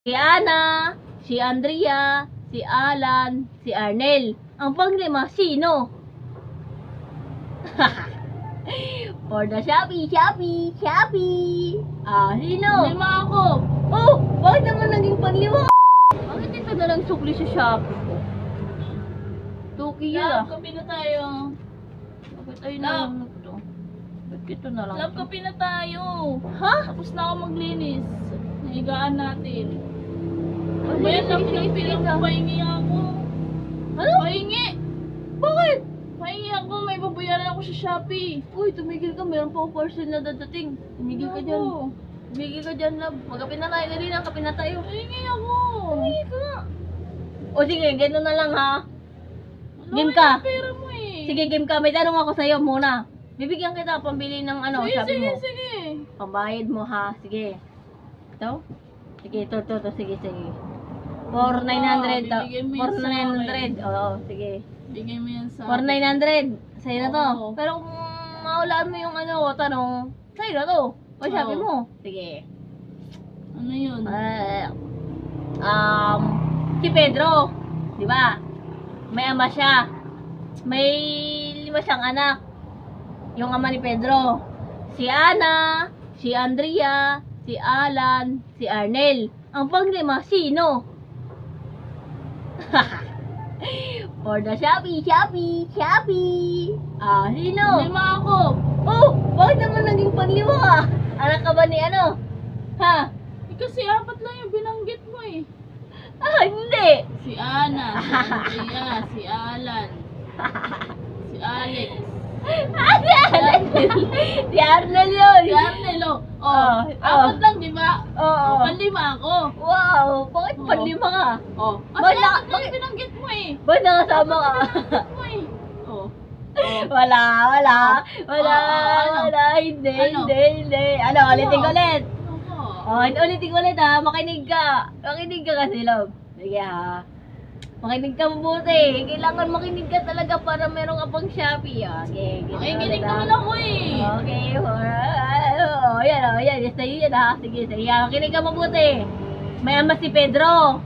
Si Ana, si Andrea, si Alan, si Arnel. Ang panglima, sino? For the Shopee. Ah, sino? Lima ako. Oh, bakit naman naging panglima? Bakit ito na lang sukli sa Shopee ko? Tuki yun ah. Love, kape na tayo. Bakit tayo na Love. lang ito? Bakit ito na lang Love, ito? kape na tayo. Ha? Tapos na ako maglinis. Nahigaan natin. Ano Ano yan? sige, Love, sige, kape sige, lang. sige. Pahingi ako. Ano? Pahingi. Bakit? Pahingi ako. May babayaran ako sa Shopee. Uy, tumigil ka. Meron pa ako parcel na dadating. Tumigil ka dyan. Ako. Tumigil ka dyan, love. Magkape na tayo. Dali na, kape na tayo. Pahingi ako. Tumigil ka nga. O sige, gano'n na lang ha. Wala Game nga ka. yung pera mo eh. Sige, game ka. May tanong ako sa'yo muna. Bibigyan kita pambili ng ano, Sige, sabi sige, mo. sige. Pambayad mo ha. Sige. Ito? Sige, ito. Sige. 4,900 to. bibigyan mo yan sa 4,900. Oo, sige. Bigay mo yan sa 4,900. Sa'yo na to. Oo. Pero kung maulaan mo yung ano, tanong, sa'yo na to. O sabi Oo. mo. Sige. Ano yun? Si Pedro, di ba? May ama siya. May 5 siyang anak. Yung ama ni Pedro. Si Ana, si Andrea, si Alan, si Arnel. Ang panglima, sino? For the Shopee. Ah, sino? Lima ako. Oh, bakit naman naging panglima ka? Anak ka ba ni ano? Ha? Kasi apat lang yung binanggit mo eh. Ah, hindi. Si Ana, si Andrea, si Alan, si Alex, Ah, si Arnel. Si Arnel yun. si Arnelo. Oh, Apat lang, di ba? Oo. Panlima ako. Wow, bakit Oo. panlima ka? Oh. Kasi Bakit na- apat lang yung binanggit mo eh. Ba't nakasama ka? Binanggit mo eh. Oh. Wala. ano? Hindi. Ano? Ano, ulitin ko ulit. Ako. Oh, ulitin ko ulit ha. Makinig ka kasi, love. Sige ha. Makinig ka mabuti. Kailangan makinig ka talaga para meron ka pang Shopee. Okay, Nakikinig naman ako eh. Okay, yan. Sa'yo yan ha. Sige, makinig ka mabuti. May ama si Pedro.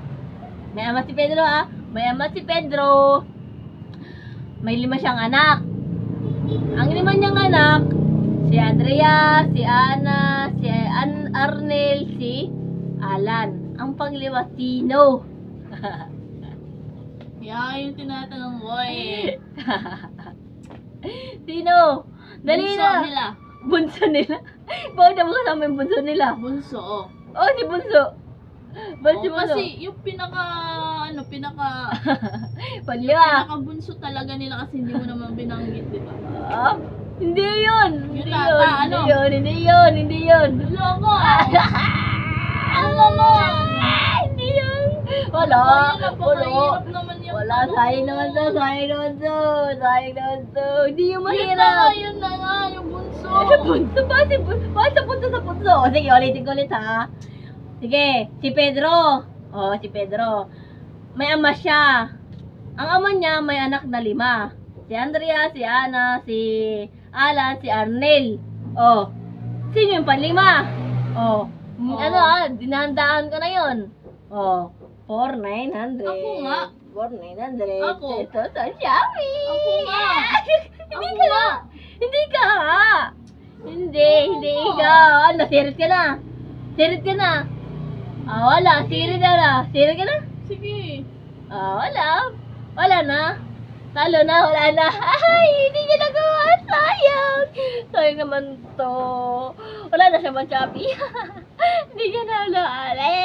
Ha. May 5 siyang anak. Ang 5 niyang anak, si Andrea, si Ana, si Arnel, si Alan. Ang panglima, sino? Yan yung tinatanong ko eh. Sino? Dali Bunso na. nila. Bunso nila? Bakit naman kasama yung bunso nila? Bunso, oh. Oh, si bunso. Ba't si Oh, bunso? kasi yung pinaka Panlima. bunso talaga nila kasi hindi mo naman binanggit, di ba? Ah, hindi yun. Yung Hindi tata, yun. ano? Hindi yun. Loko! Ano naman? Hindi yun. Wala. Napakahirap naman yung Wala, sayang naman to. Hindi yung Yun na nga, mahirap. yung bunso. Sa punso ba? Bakit sa punso? O, sige, ulitin ko ulit ha. Sige, si Pedro. Oh, si Pedro. May ama siya. Ang ama niya may anak na 5. Si Andrea, si Ana, si Alan, si Arnel. Oh, sino yung panlima? Oh, Oo. ano ah, dinahandaan ko na yun. Oh, 4,900. Ako nga. 4,900. Ako. Ito sa Shopee. Ako nga. Hindi Ako ka. nga. Hindi ka. Hindi Ako. ikaw. Ano, sirit ka na. Ah, wala. Sirit ka na. Sige. Ah, wala na. Talo na, wala na. Ay, hindi niya nagawa. Sayang naman to. Wala na siya man Shopee. Hindi niya na.